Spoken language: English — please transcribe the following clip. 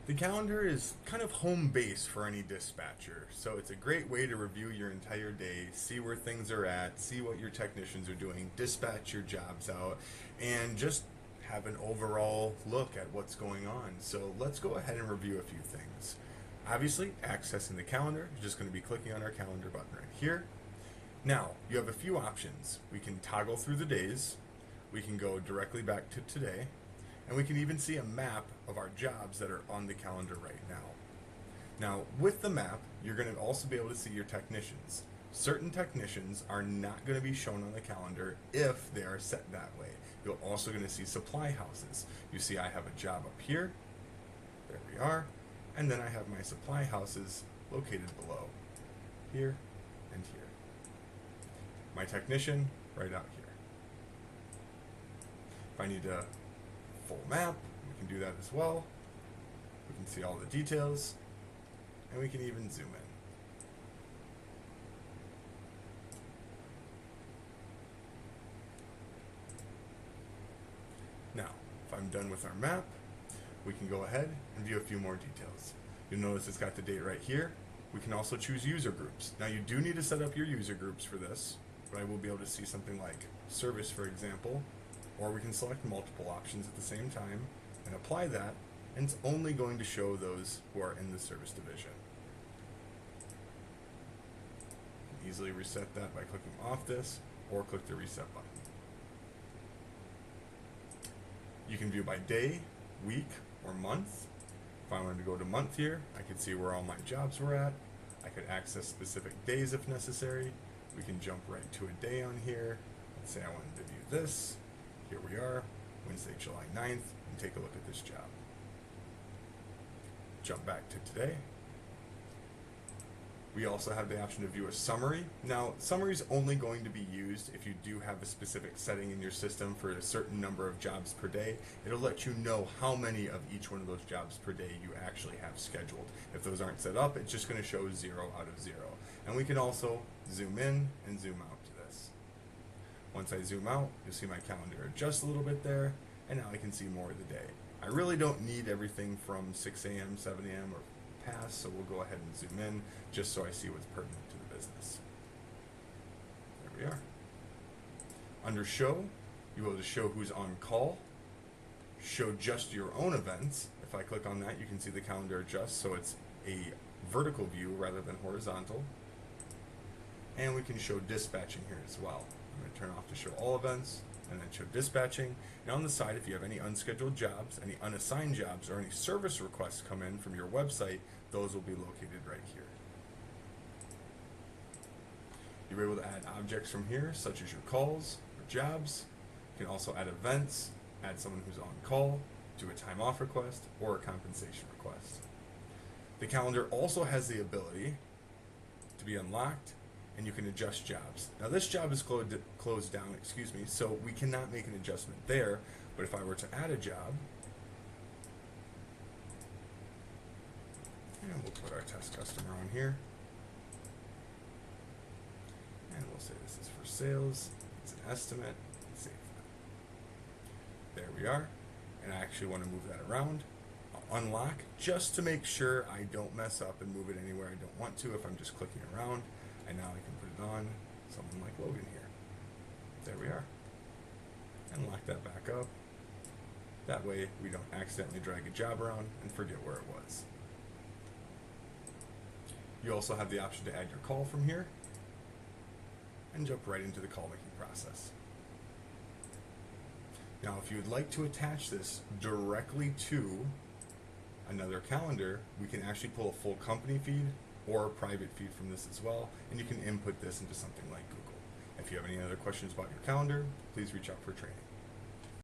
The calendar is kind of home base for any dispatcher, so it's a great way to review your entire day, see where things are at, see what your technicians are doing, dispatch your jobs out, and just have an overall look at what's going on. So let's go ahead and review a few things. Obviously, accessing the calendar, you're just going to be clicking on our calendar button right here. Now, you have a few options. We can toggle through the days, we can go directly back to today, and we can even see a map of our jobs that are on the calendar right now. Now, with the map, you're going to also be able to see your technicians. Certain technicians are not going to be shown on the calendar if they are set that way. You're also going to see supply houses. You see I have a job up here, there we are, and then I have my supply houses located below, here and here. My technician, right out here. If I need a full map, we can do that as well. We can see all the details, and we can even zoom in. Now, if I'm done with our map, we can go ahead and view a few more details. You'll notice it's got the date right here. We can also choose user groups. Now, you do need to set up your user groups for this, but I will be able to see something like service, for example, or we can select multiple options at the same time and apply that, and it's only going to show those who are in the service division. You can easily reset that by clicking off this or click the reset button. You can view by day, week, or month. If I wanted to go to month here, I could see where all my jobs were at. I could access specific days if necessary. We can jump right to a day on here. Let's say I wanted to view this. Here we are, Wednesday, July 9th, and take a look at this job. Jump back to today. We also have the option to view a summary. Now, summary is only going to be used if you do have a specific setting in your system for a certain number of jobs per day. It'll let you know how many of each one of those jobs per day you actually have scheduled. If those aren't set up, it's just going to show 0 out of 0. And we can also zoom in and zoom out to this. Once I zoom out, you'll see my calendar adjust a little bit there, and now I can see more of the day. I really don't need everything from 6 a.m., 7 a.m., or past, so we'll go ahead and zoom in just so I see what's pertinent to the business. There we are. Under show, you'll be able to show who's on call, show just your own events. If I click on that, you can see the calendar adjust so it's a vertical view rather than horizontal. And we can show dispatching here as well. I'm going to turn off to show all events and then show dispatching. And on the side, if you have any unscheduled jobs, any unassigned jobs, or any service requests come in from your website, those will be located right here. You're able to add objects from here, such as your calls or jobs. You can also add events, add someone who's on call, do a time off request, or a compensation request. The calendar also has the ability to be unlocked, and you can adjust jobs. Now this job is closed down, so we cannot make an adjustment there, but if I were to add a job, and we'll put our test customer on here, and we'll say this is for sales, it's an estimate, save that. There we are, and I actually want to move that around. I'll unlock just to make sure I don't mess up and move it anywhere I don't want to if I'm just clicking around. And now I can put it on someone like Logan here. There we are. And lock that back up. That way we don't accidentally drag a job around and forget where it was. You also have the option to add your call from here and jump right into the call making process. Now if you would like to attach this directly to another calendar, we can actually pull a full company feed or a private feed from this as well, and you can input this into something like Google. If you have any other questions about your calendar, please reach out for training.